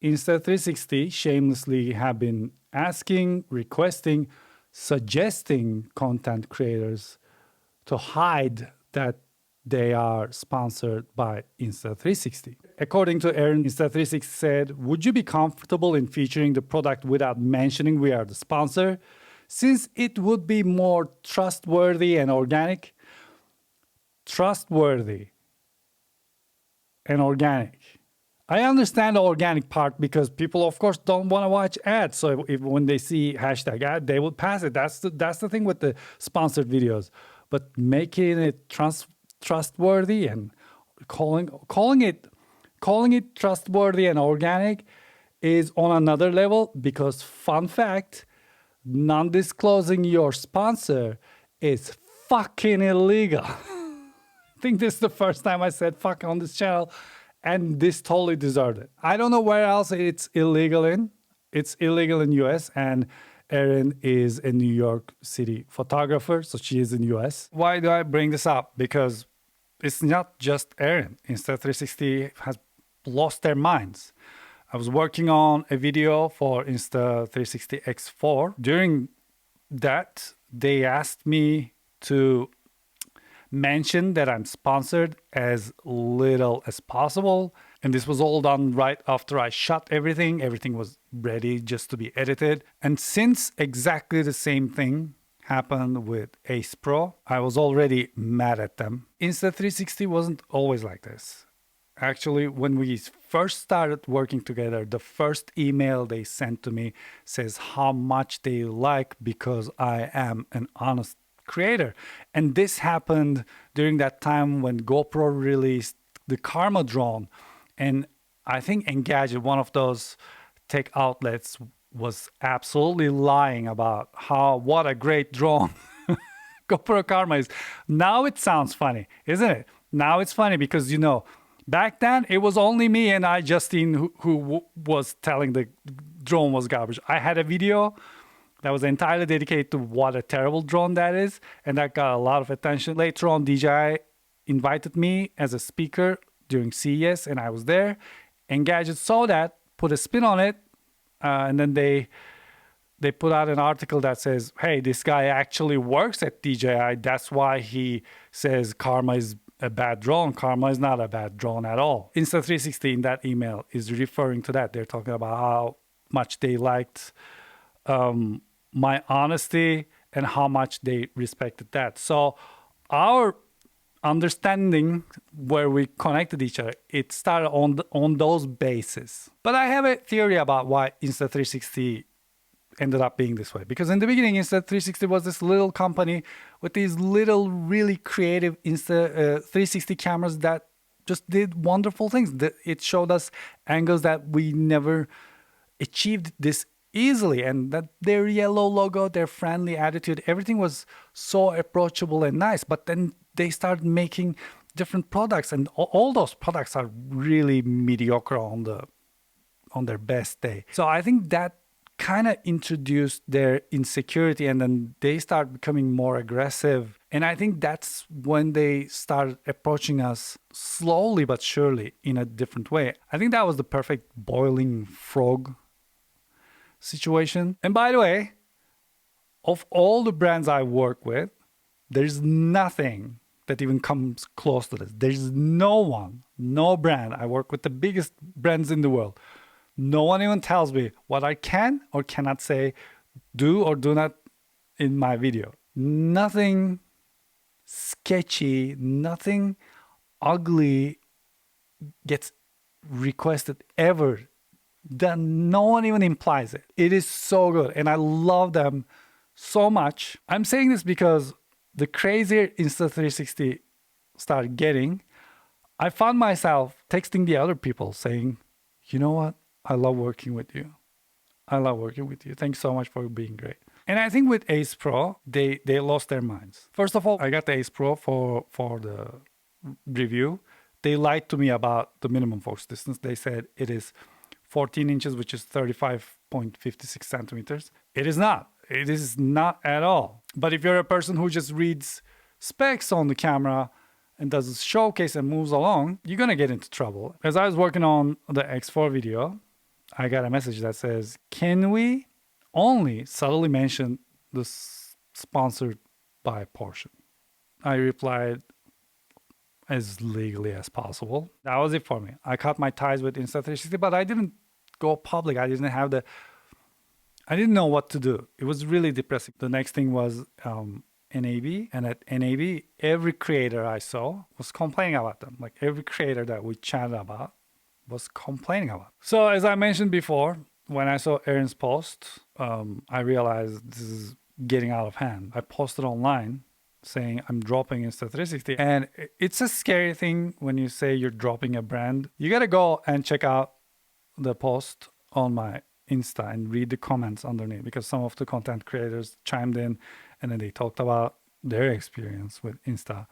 Insta360 shamelessly have been asking, requesting, suggesting content creators to hide that they are sponsored by Insta360. According to Aaron, Insta360 said, "Would you be comfortable in featuring the product without mentioning we are the sponsor, since it would be more trustworthy and organic?" Trustworthy and organic. I understand the organic part because people, of course, don't want to watch ads. So when they see hashtag ad, they will pass it. That's the thing with the sponsored videos. But making it trustworthy and calling it trustworthy and organic is on another level, because fun fact, non-disclosing your sponsor is fucking illegal. I think this is the first time I said fuck on this channel, and this totally deserved it. I don't know where else it's illegal in. It's illegal in US, and Erin is a New York City photographer, so she is in US. Why do I bring this up? Because it's not just Erin. Insta360 has lost their minds. I was working on a video for Insta360 X4. During that, they asked me to mention that I'm sponsored as little as possible. And this was all done right after I shot everything. Everything was ready just to be edited. And since exactly the same thing happened with Ace Pro, I was already mad at them. Insta360 wasn't always like this. Actually, when we first started working together, the first email they sent to me says how much they like because I am an honest creator. And this happened during that time when GoPro released the Karma drone. And I think Engadget, one of those tech outlets, was absolutely lying about what a great drone GoPro Karma is. Now it sounds funny, isn't it? Now it's funny because, you know, back then it was only me and Justine who was telling the drone was garbage. I had a video that was entirely dedicated to what a terrible drone that is, and that got a lot of attention. Later on, DJI invited me as a speaker during CES, and I was there. Engadget saw that, put a spin on it, and then they put out an article that says, hey, this guy actually works at DJI. That's why he says Karma is a bad drone. Karma is not a bad drone at all. Insta360 in that email is referring to that. They're talking about how much they liked my honesty and how much they respected that. So our understanding, where we connected each other, it started on those bases. But I have a theory about why Insta360 ended up being this way. Because in the beginning, Insta360 was this little company with these little, really creative Insta360 cameras that just did wonderful things. It showed us angles that we never achieved this easily, and that their yellow logo, their friendly attitude, everything was so approachable and nice. But then they started making different products, and all those products are really mediocre on their best day. So I think that kind of introduced their insecurity, and then they start becoming more aggressive. And I think that's when they started approaching us slowly but surely in a different way. I think that was the perfect boiling frog situation. And by the way, of all the brands I work with, there's nothing that even comes close to this. There's no brand. I work with the biggest brands in the world. No one even tells me what I can or cannot say, do or do not in my video. Nothing sketchy, nothing ugly gets requested ever. No one even implies it. It is so good, and I love them so much. I'm saying this because the crazier Insta360 started getting, I found myself texting the other people saying, you know what? I love working with you. I love working with you. Thanks so much for being great. And I think with Ace Pro, they lost their minds. First of all, I got the Ace Pro for the review. They lied to me about the minimum focus distance. They said it is 14 inches, which is 35.56 centimeters. It is not. It is not at all. But if you're a person who just reads specs on the camera and does a showcase and moves along, you're going to get into trouble. As I was working on the X4 video, I got a message that says, can we only subtly mention the sponsored by portion? I replied, as legally as possible. That was it for me. I cut my ties with Insta360, but I didn't go public. I didn't know what to do. It was really depressing. The next thing was NAB. And at NAB, every creator I saw was complaining about them. Like every creator that we chatted about was complaining about. So as I mentioned before, when I saw Aaron's post, I realized this is getting out of hand. I posted online saying I'm dropping Insta360. And it's a scary thing when you say you're dropping a brand. You got to go and check out the post on my Insta and read the comments underneath, because some of the content creators chimed in and then they talked about their experience with Insta.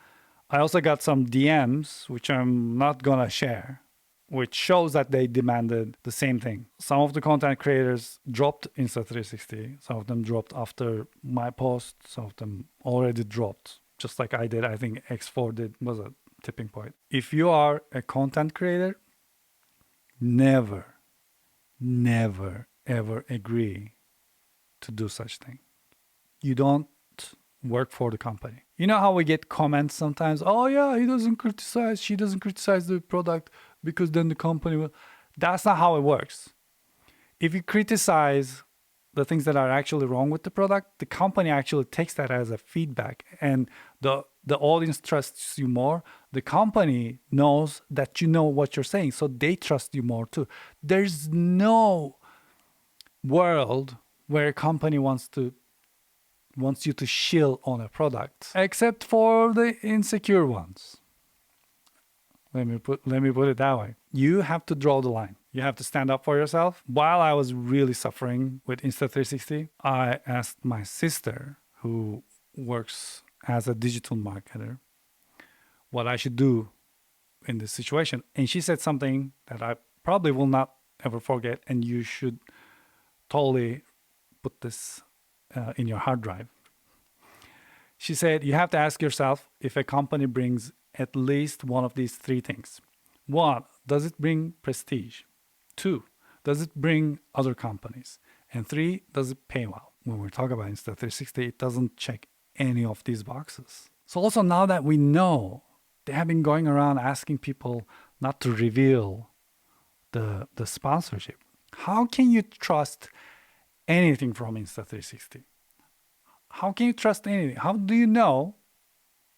I also got some DMs, which I'm not gonna share, which shows that they demanded the same thing. Some of the content creators dropped Insta360. Some of them dropped after my post. Some of them already dropped, just like I did. I think X4 did, was a tipping point. If you are a content creator, never, ever agree to do such thing. You don't work for the company. You know how we get comments sometimes? Oh yeah, she doesn't criticize the product because then the company will. That's not how it works. If you criticize the things that are actually wrong with the product, the company actually takes that as a feedback, and the audience trusts you more. The company knows that you know what you're saying, so they trust you more too. There's no world where a company wants you to shill on a product, except for the insecure ones. Let me put it that way. You have to draw the line. You have to stand up for yourself. While I was really suffering with Insta360, I asked my sister, who works as a digital marketer, what I should do in this situation. And she said something that I probably will not ever forget, and you should totally put this in your hard drive. She said, you have to ask yourself if a company brings at least one of these three things. 1, does it bring prestige? 2, does it bring other companies? And 3, does it pay well? When we talk about Insta360, it doesn't check any of these boxes. So also now that we know, they have been going around asking people not to reveal the sponsorship. How can you trust anything from Insta360? How can you trust anything? How do you know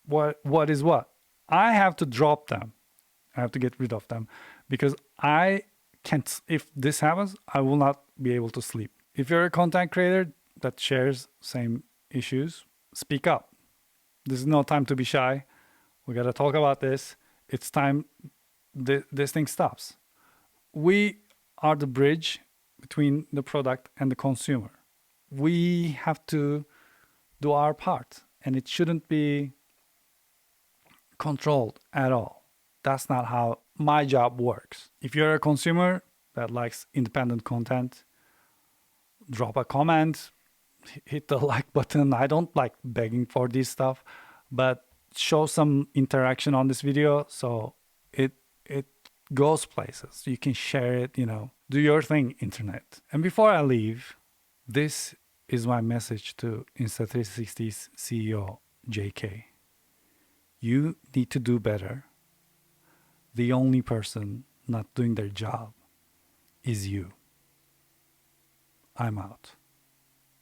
what is what? I have to drop them. I have to get rid of them, because I can't. If this happens, I will not be able to sleep. If you're a content creator that shares same issues, speak up. This is no time to be shy. We got to talk about this. It's time this thing stops. We are the bridge between the product and the consumer. We have to do our part, and it shouldn't be controlled at all. That's not how my job works. If you're a consumer that likes independent content, drop a comment, hit the like button. I don't like begging for this stuff, but show some interaction on this video so it goes places. You can share it, do your thing, internet. And before I leave, this is my message to Insta360's CEO, JK. You need to do better. The only person not doing their job is you. I'm out.